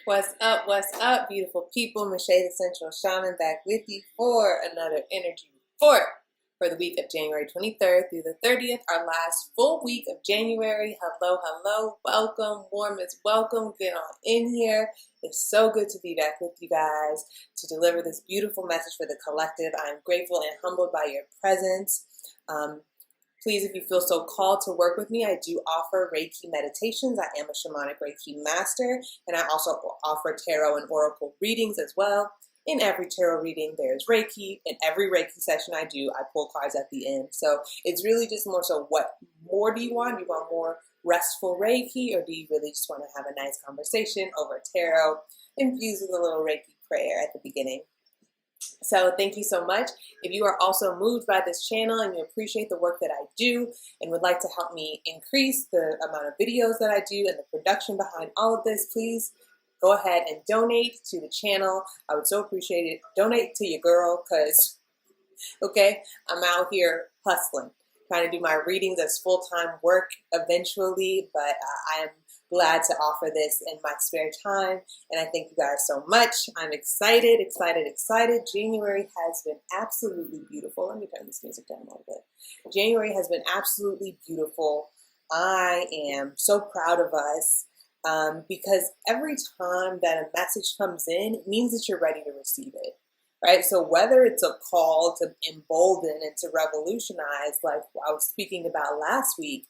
What's up, beautiful people? Michelle, the Sensual Shaman, back with you for another energy report for the week of January 23rd through the 30th, our last full week of January. Hello, hello, welcome, warm as welcome. Get on in here. It's so good to be back with you guys to deliver this beautiful message for the collective. I am grateful and humbled by your presence. Please, if you feel so called to work with me, I do offer Reiki meditations. I am a shamanic Reiki master, and I also offer tarot and oracle readings as well. In every tarot reading, there's Reiki. In every Reiki session I do, I pull cards at the end. So it's really just more so, what more do you want? Do you want more restful Reiki, or do you really just want to have a nice conversation over tarot, infused with a little Reiki prayer at the beginning? So thank you so much. If you are also moved by this channel and you appreciate the work that I do and would like to help me increase the amount of videos that I do and the production behind all of this, please go ahead and donate to the channel. I would so appreciate it. Donate to your girl, because, okay, I'm out here hustling, trying to do my readings as full-time work eventually, but I am glad to offer this in my spare time, and I thank you guys so much. I'm excited. January has been absolutely beautiful. Let me turn this music down a little bit. January has been absolutely beautiful. I am so proud of us because every time that a message comes in, it means that you're ready to receive it. Right? So whether it's a call to embolden and to revolutionize, like I was speaking about last week,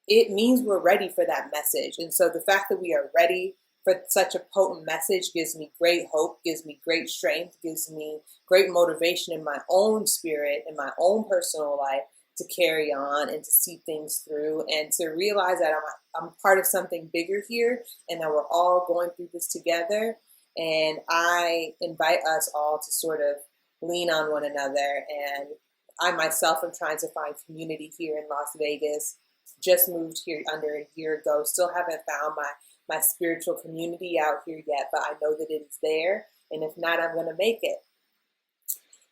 it means we're ready for that message. And so the fact that we are ready for such a potent message gives me great hope, gives me great strength, gives me great motivation in my own spirit, in my own personal life, to carry on and to see things through and to realize that I'm part of something bigger here and that we're all going through this together. And I invite us all to sort of lean on one another. And I myself am trying to find community here in Las Vegas. Just moved here under a year ago. Still haven't found my spiritual community out here yet, but I know that it is there. And if not, I'm going to make it.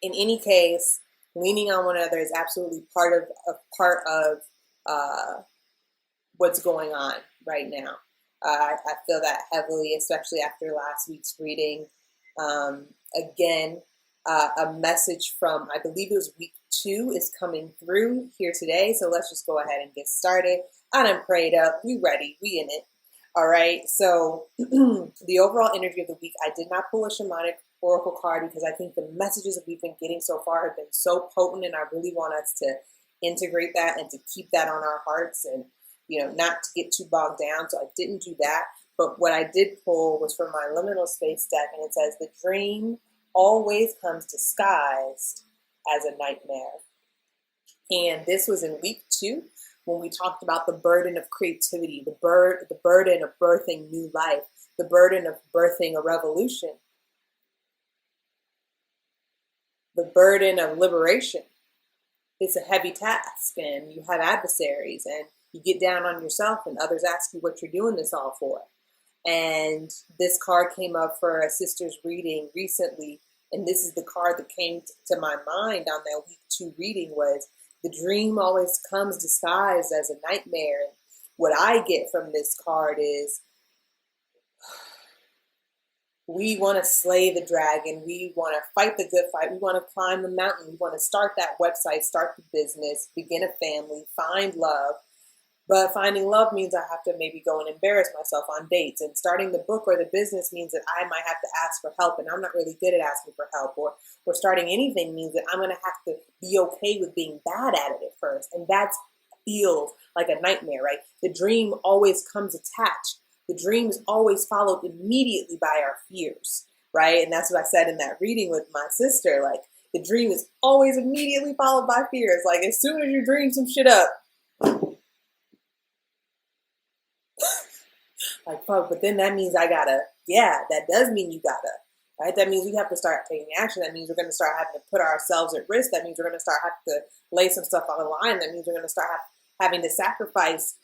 In any case, leaning on one another is absolutely part of what's going on right now. I feel that heavily, especially after last week's reading. Again, a message from, I believe it was week 2, is coming through here today. So let's just go ahead and get started. I done prayed up. We ready. We in it. All right. So the overall energy of the week, I did not pull a shamanic oracle card because I think the messages that we've been getting so far have been so potent, and I really want us to integrate that and to keep that on our hearts and, not to get too bogged down. So I didn't do that. But what I did pull was from my liminal space deck, and it says, the dream always comes disguised as a nightmare. And this was in week 2 when we talked about the burden of creativity, the burden of birthing new life, the burden of birthing a revolution, the burden of liberation. It's a heavy task, and you have adversaries, and you get down on yourself, and others ask you what you're doing this all for. And this card came up for a sister's reading recently, and this is the card that came to my mind on that week 2 reading was, the dream always comes disguised as a nightmare. And what I get from this card is, we want to slay the dragon. We want to fight the good fight. We want to climb the mountain. We want to start that website, start the business, begin a family, find love. But finding love means I have to maybe go and embarrass myself on dates. And starting the book or the business means that I might have to ask for help, and I'm not really good at asking for help. Or starting anything means that I'm going to have to be okay with being bad at it at first. And that feels like a nightmare, right? The dream always comes attached. The dream is always followed immediately by our fears, right? And that's what I said in that reading with my sister. Like, the dream is always immediately followed by fears. Like, as soon as you dream some shit up, like, fuck, but then that means that does mean you gotta, right? That means we have to start taking action. That means we're going to start having to put ourselves at risk. That means we're going to start having to lay some stuff on the line. That means we're going to start having to sacrifice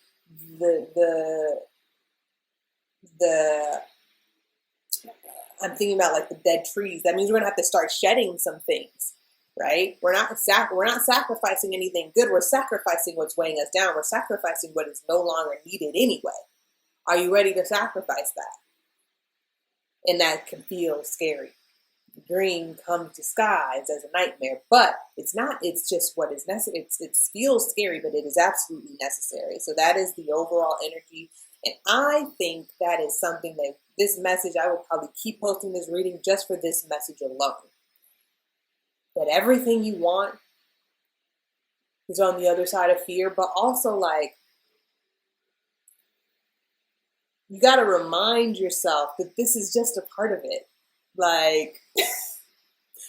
I'm thinking about like the dead trees. That means we're going to have to start shedding some things, right? We're not sacrificing anything good. We're sacrificing what's weighing us down. We're sacrificing what is no longer needed anyway. Are you ready to sacrifice that? And that can feel scary. The dream comes disguised as a nightmare, but it's not. It's just what is necessary. It feels scary, but it is absolutely necessary. So that is the overall energy. And I think that is something that this message, I would probably keep posting this reading just for this message alone. That everything you want is on the other side of fear, but also like, you got to remind yourself that this is just a part of it. Like,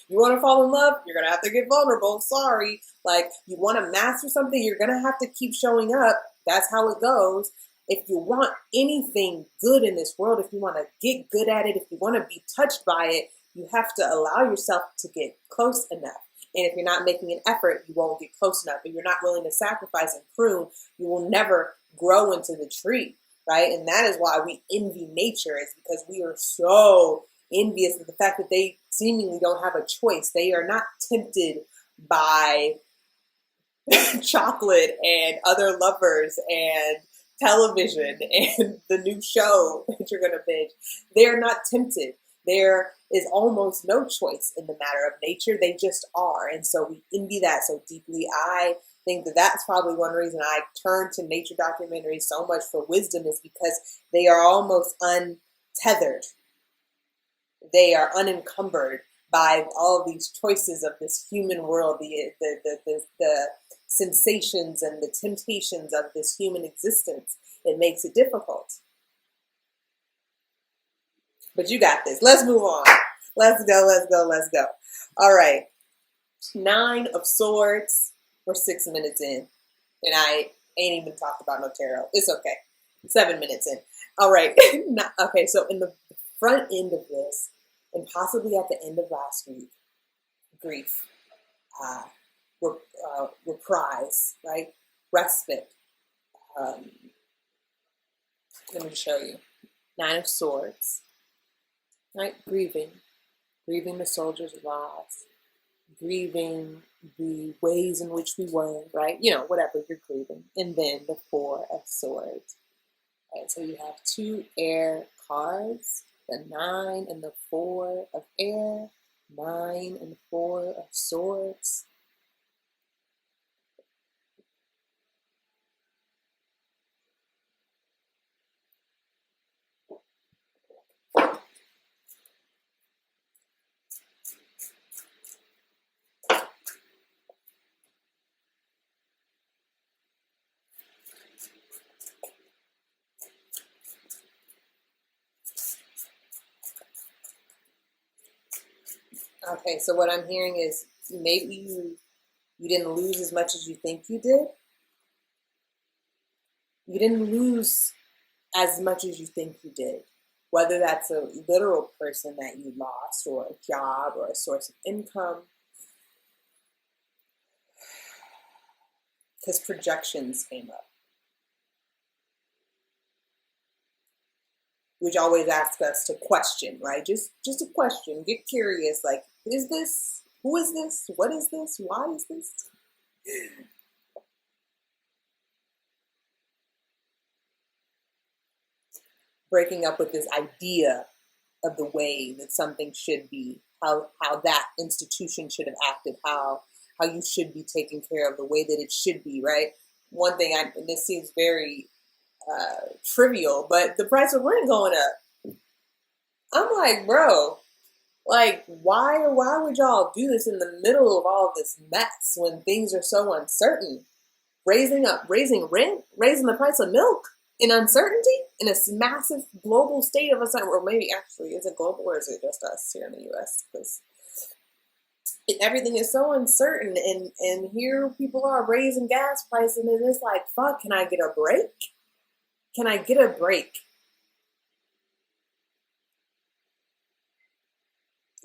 you want to fall in love, you're going to have to get vulnerable. Sorry. Like, you want to master something, you're going to have to keep showing up. That's how it goes. If you want anything good in this world, if you want to get good at it, if you want to be touched by it, you have to allow yourself to get close enough. And if you're not making an effort, you won't get close enough. If you're not willing to sacrifice and prune, you will never grow into the tree, right? And that is why we envy nature, is because we are so envious of the fact that they seemingly don't have a choice. They are not tempted by chocolate and other lovers and television and the new show that you're going to binge. They're not tempted. There is almost no choice in the matter of nature. They just are. And so we envy that so deeply. I think that that's probably one reason I turn to nature documentaries so much for wisdom, is because they are almost untethered. They are unencumbered by all of these choices of this human world, the sensations and the temptations of this human existence. It makes it difficult. But you got this. Let's move on. Let's go. All right. 9 of Swords. We're 6 minutes in. And I ain't even talked about no tarot. It's okay. 7 minutes in. All right. Okay, so in the front end of this, and possibly at the end of last week, grief, reprise, right? Respite. Let me show you. 9 of Swords, right? Grieving the soldiers' loss, grieving the ways in which we were, right? You know, whatever you're grieving. And then the 4 of Swords. Right, so you have 2 air cards, the 9 and the 4 of air, 9 and 4 of Swords. Okay, so what I'm hearing is maybe you didn't lose as much as you think you did. You didn't lose as much as you think you did. Whether that's a literal person that you lost, or a job, or a source of income. Because projections came up, which always asks us to question, right? Just a question, get curious, like, is this, who is this, what is this, why is this? Breaking up with this idea of the way that something should be, how that institution should have acted, how you should be taken care of, the way that it should be, right? One thing, and this seems very trivial, but the price of rent going up. I'm like, bro, like, why would y'all do this in the middle of all of this mess when things are so uncertain? Raising rent, raising the price of milk in uncertainty, in a massive global state of uncertainty, or maybe actually, is it global or is it just us here in the U.S.? Because everything is so uncertain, and here people are raising gas prices, and it's like, fuck, can I get a break? Can I get a break?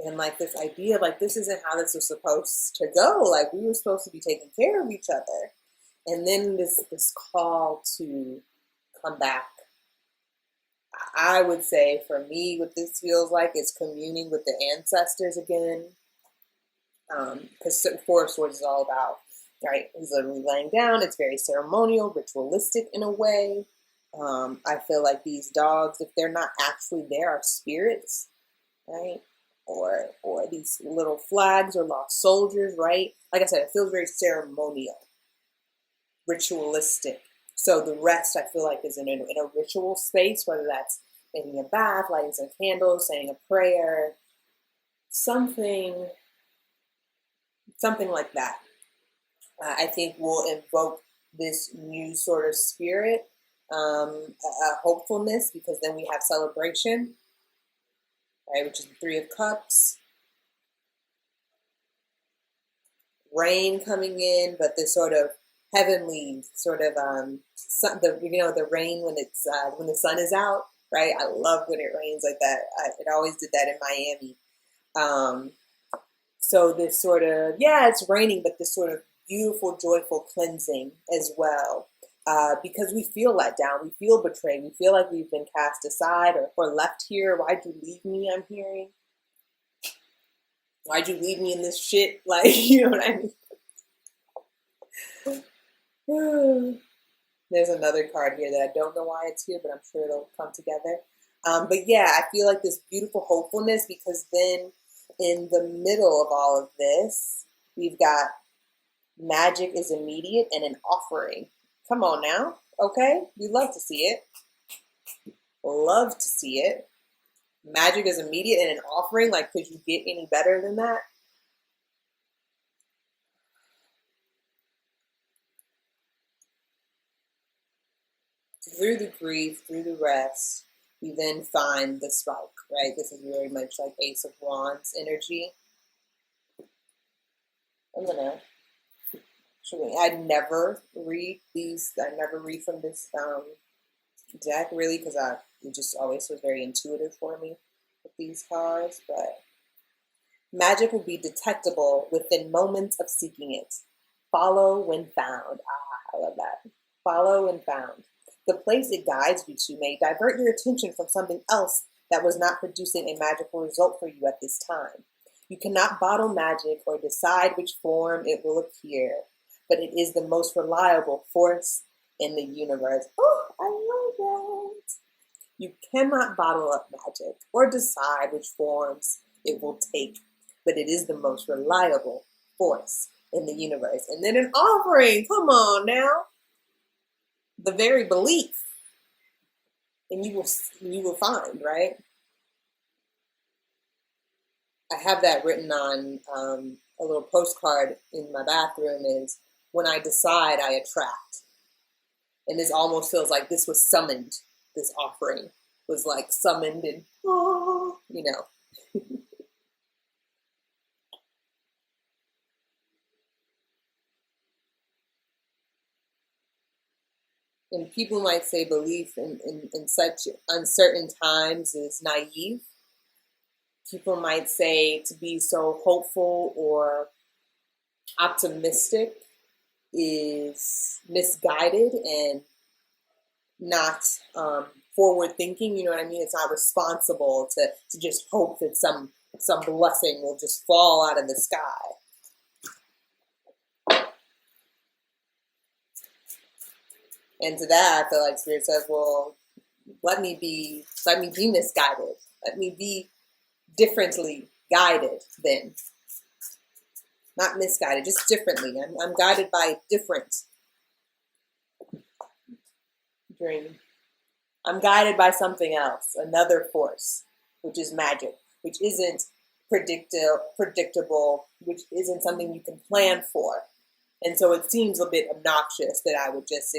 And like this idea, like, this isn't how this was supposed to go. Like, we were supposed to be taking care of each other. And then this call to come back. I would say for me, what this feels like is communing with the ancestors again. Because 4 of Swords is all about, right? He's literally laying down. It's very ceremonial, ritualistic in a way. I feel like these dogs, if they're not actually there, are spirits. right? Or these little flags or lost soldiers, right? Like I said, it feels very ceremonial, ritualistic. So the rest, I feel like, is in a ritual space, whether that's making a bath, lighting some candles, saying a prayer, something like that. I think will invoke this new sort of spirit, a hopefulness, because then we have celebration, right, which is the Three of Cups, rain coming in, but this sort of heavenly sort of the rain when the sun is out, right? I love when it rains like that. It always did that in Miami. So this sort of, yeah, it's raining, but this sort of beautiful, joyful cleansing as well. Because we feel let down, we feel betrayed, we feel like we've been cast aside or left here. Why'd you leave me? I'm hearing. Why'd you leave me in this shit? Like, you know what I mean? There's another card here that I don't know why it's here, but I'm sure it'll come together. But yeah, I feel like this beautiful hopefulness, because then in the middle of all of this, we've got magic is immediate and an offering. Come on now. Okay. We love to see it. Love to see it. Magic is immediate and an offering. Like, could you get any better than that? Through the grief, through the rest, we then find the spark, right? This is very much like Ace of Wands energy. I never read these. I never read from this deck, really, because it just always was very intuitive for me with these cards. But magic will be detectable within moments of seeking it. Follow when found. I love that. Follow when found. The place it guides you to may divert your attention from something else that was not producing a magical result for you at this time. You cannot bottle magic or decide which form it will appear, but it is the most reliable force in the universe. Oh, I love that. You cannot bottle up magic or decide which forms it will take, but it is the most reliable force in the universe. And then an offering, come on now. The very belief, and you will find, right? I have that written on a little postcard in my bathroom. Is when I decide, I attract, and this almost feels like this was summoned. This offering was like summoned, and you know. And people might say belief in such uncertain times is naive. People might say to be so hopeful or optimistic is misguided and not forward thinking. You know what I mean? It's not responsible to just hope that some blessing will just fall out of the sky. And to that, I feel like Spirit says, well, let me be misguided. Let me be differently guided then. Not misguided, just differently. I'm guided by a different dream. I'm guided by something else, another force, which is magic, which isn't predictable, which isn't something you can plan for. And so it seems a bit obnoxious that I would just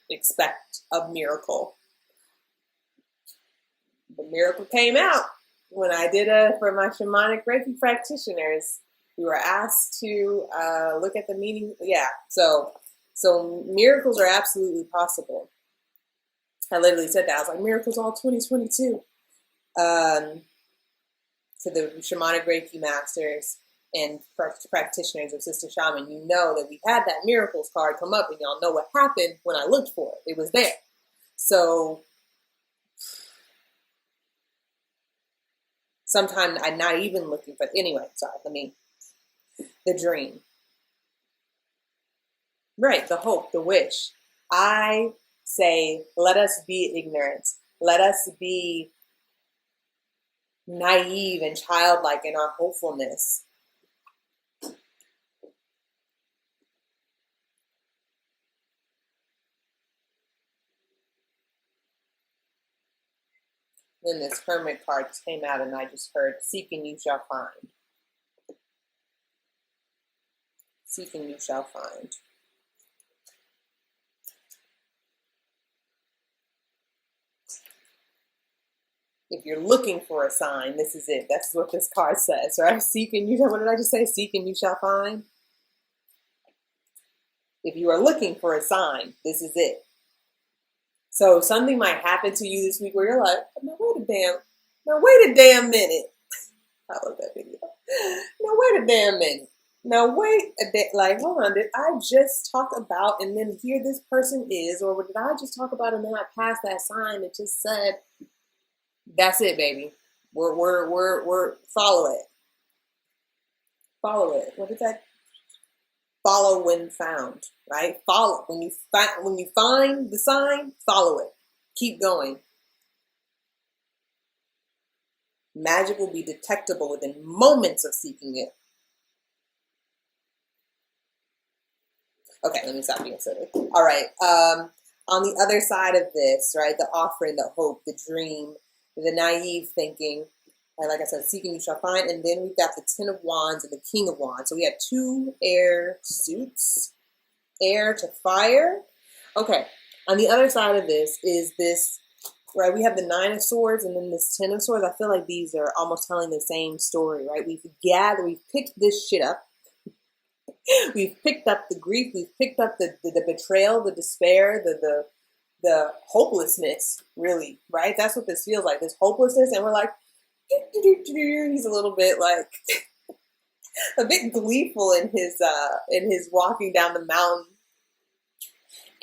expect a miracle. The miracle came out when I did for my shamanic Reiki practitioners. We were asked to look at the meaning. Yeah, so miracles are absolutely possible. I literally said that. I was like, miracles all 2022. To the shamanic Reiki masters and practitioners of Sister Shaman, you know that we had that miracles card come up, and y'all know what happened when I looked for it. It was there. So sometimes I'm not even looking for. Anyway, sorry. The dream, right? The hope, the wish. I say, let us be ignorant. Let us be naive and childlike in our hopefulness. Then this Hermit card just came out and I just heard, seek and you shall find. Seek and you shall find. If you're looking for a sign, this is it. That's what this card says, right? Seek and you shall, what did I just say? Seek and you shall find. If you are looking for a sign, this is it. So something might happen to you this week where you're like, no, wait a damn minute. I love that video. No, wait a damn minute. Now wait a day, like, hold on, did I just talk about, and then here this person is, or did I just talk about, and then I passed that sign that just said, that's it, baby. We're follow it. Follow it. What is that? Follow when found, right? Follow when you find the sign, follow it. Keep going. Magic will be detectable within moments of seeking it. Okay, let me stop being silly. All right. On the other side of this, right, the offering, the hope, the dream, the naive thinking, and like I said, seeking you shall find. And then we've got the Ten of Wands and the King of Wands. So we have two air suits, air to fire. Okay. On the other side of this is this, right? We have the Nine of Swords and then this Ten of Swords. I feel like these are almost telling the same story, right? We've picked this shit up. We've picked up the grief. We've picked up the betrayal, the despair, the hopelessness, really, right? That's what this feels like, this hopelessness. And we're like, he's a little bit like a bit gleeful in his walking down the mountain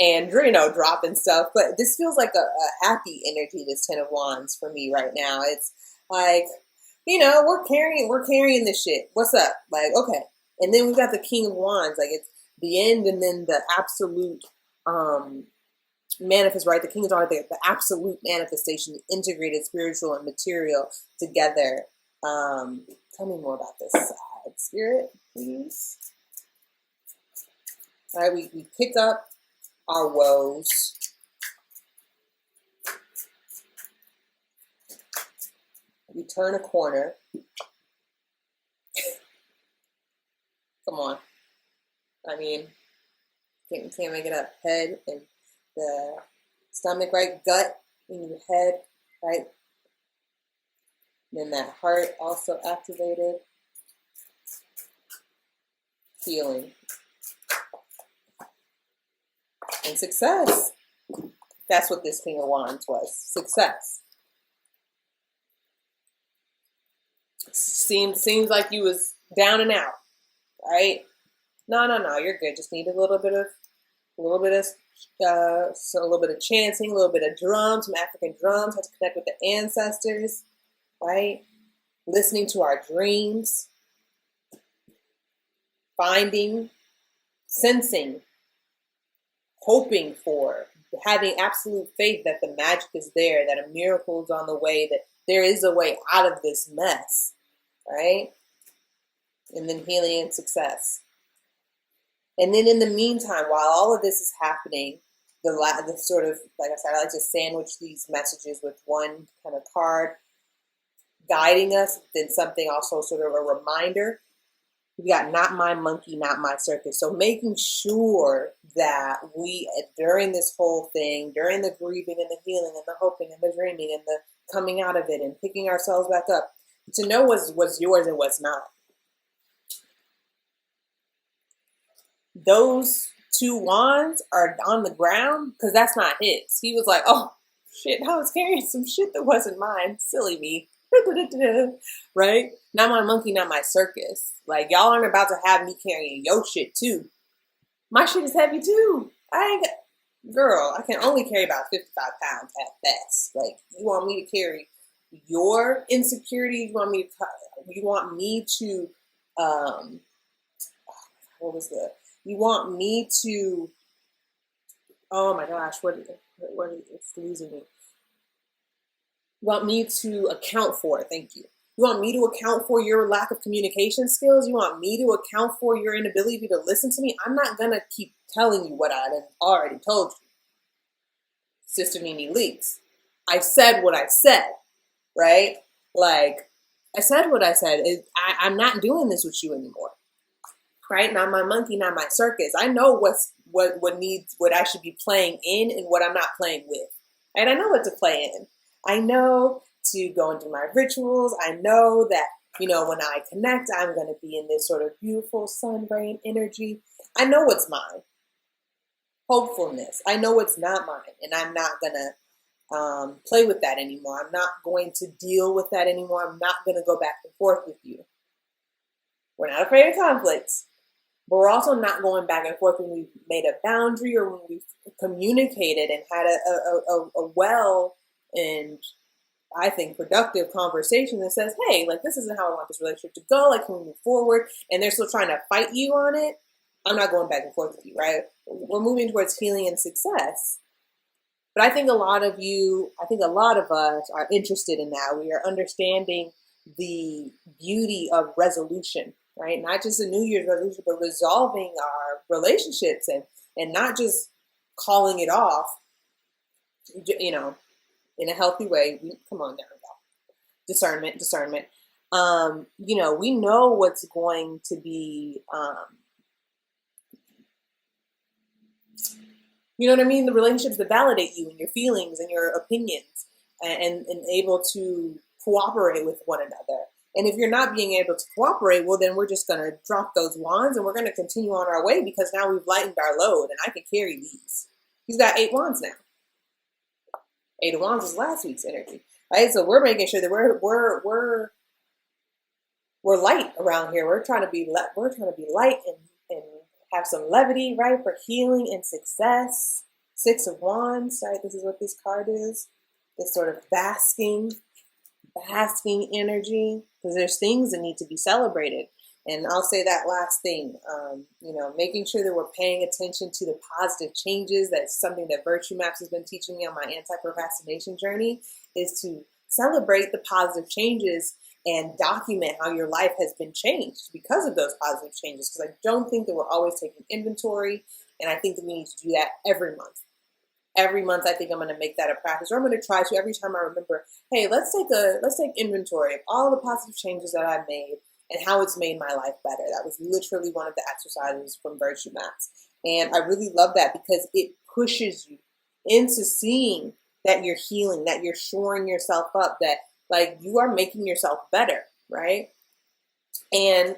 and, dropping stuff. But this feels like a happy energy, this Ten of Wands for me right now. It's like, we're carrying this shit. What's up? Like, okay. And then we've got the King of Wands, like it's the end and then the absolute manifest, right? The King is always the absolute manifestation, the integrated spiritual and material together. Tell me more about this side, Spirit, please. All right, we pick up our woes. We turn a corner. Come on. I mean, can't make it up. Head and the stomach, right? Gut in your head, right? And then that heart also activated. Healing. And success. That's what this King of Wands was. Success. Seems like you was down and out. Right? No, you're good. Just need a little bit of chanting, a little bit of drums, some African drums. Have to connect with the ancestors, right? Listening to our dreams, finding, sensing, hoping for, having absolute faith that the magic is there, that a miracle is on the way, that there is a way out of this mess, right? And then healing and success. And then in the meantime, while all of this is happening, the sort of, like I said, I like to sandwich these messages with one kind of card guiding us, then something also sort of a reminder. We got not my monkey, not my circus. So making sure that we, during this whole thing, during the grieving and the healing and the hoping and the dreaming and the coming out of it and picking ourselves back up, to know what's yours and what's not. Those two wands are on the ground because that's not his. He was like, oh, shit, I was carrying some shit that wasn't mine. Silly me. Right? Not my monkey, not my circus. Like, y'all aren't about to have me carrying your shit too. My shit is heavy too. Girl, I can only carry about 55 pounds at best. Like, you want me to carry your insecurities? You want me to you want me to, oh my gosh, it's losing me. You want me to account for it, thank you. You want me to account for your lack of communication skills? You want me to account for your inability to listen to me? I'm not going to keep telling you what I've already told you. Sister Nene Leaks. I said what I said, right? Like, I said what I said. I'm not doing this with you anymore, right? Not my monkey, not my circus. I know what I should be playing in and what I'm not playing with. And I know what to play in. I know to go and do my rituals. I know that, when I connect, I'm going to be in this sort of beautiful sun brain energy. I know what's mine. Hopefulness. I know what's not mine. And I'm not going to play with that anymore. I'm not going to deal with that anymore. I'm not going to go back and forth with you. We're not afraid of conflicts. But we're also not going back and forth when we've made a boundary or when we've communicated and had a well and, I think, productive conversation that says, hey, like, this isn't how I want this relationship to go. Like, can we move forward? And they're still trying to fight you on it. I'm not going back and forth with you, right? We're moving towards healing and success. But I think a lot of us are interested in that. We are understanding the beauty of resolution, right? Not just a New Year's resolution, but resolving our relationships and not just calling it off, in a healthy way. Come on, there we go. Discernment. We know what's going to be, the relationships that validate you and your feelings and your opinions and able to cooperate with one another. And if you're not being able to cooperate, well, then we're just going to drop those wands and we're going to continue on our way because now we've lightened our load and I can carry these. He's got 8 wands now. 8 of Wands is last week's energy, right? So we're making sure that we're light around here. We're trying to be light and have some levity, right, for healing and success. 6 of Wands, right? This is what this card is. This sort of basking energy, because there's things that need to be celebrated. And I'll say that last thing, making sure that we're paying attention to the positive changes. That's something that Virtue Maps has been teaching me on my anti-procrastination journey, is to celebrate the positive changes and document how your life has been changed because of those positive changes. Because I don't think that we're always taking inventory. And I think that we need to do that every month. Every month, I think I'm going to make that a practice, or I'm going to try to every time I remember, hey, let's take inventory of all the positive changes that I've made and how it's made my life better. That was literally one of the exercises from Virtue Maps. And I really love that because it pushes you into seeing that you're healing, that you're shoring yourself up, that like you are making yourself better, right? And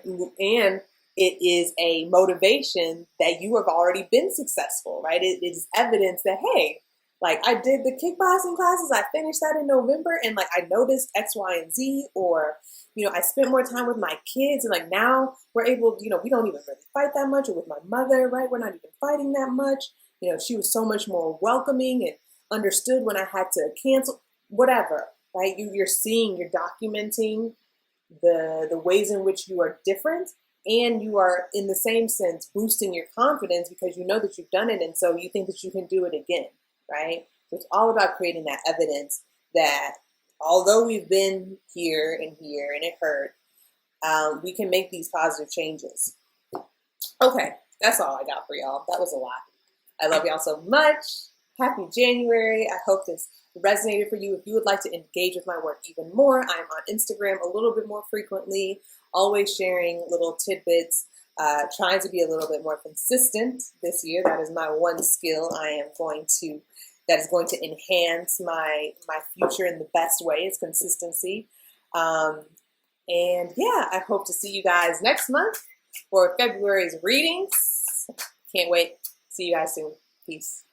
it is a motivation that you have already been successful, right? It is evidence that, hey, like I did the kickboxing classes, I finished that in November, and like I noticed X, Y, and Z, or, I spent more time with my kids, and like now we're able, we don't even really fight that much, or with my mother, right? We're not even fighting that much. She was so much more welcoming and understood when I had to cancel, whatever, right? You're documenting the ways in which you are different, and you are, in the same sense, boosting your confidence because you know that you've done it, and so you think that you can do it again, right? So it's all about creating that evidence that although we've been here and it hurt, we can make these positive changes. Okay, that's all I got for y'all. That was a lot. I love y'all so much. Happy January. I hope this resonated for you. If you would like to engage with my work even more, I'm on Instagram a little bit more frequently, always sharing little tidbits, trying to be a little bit more consistent this year. That is my one skill that is going to enhance my future in the best way, is consistency. And yeah, I hope to see you guys next month for February's readings. Can't wait. See you guys soon. Peace.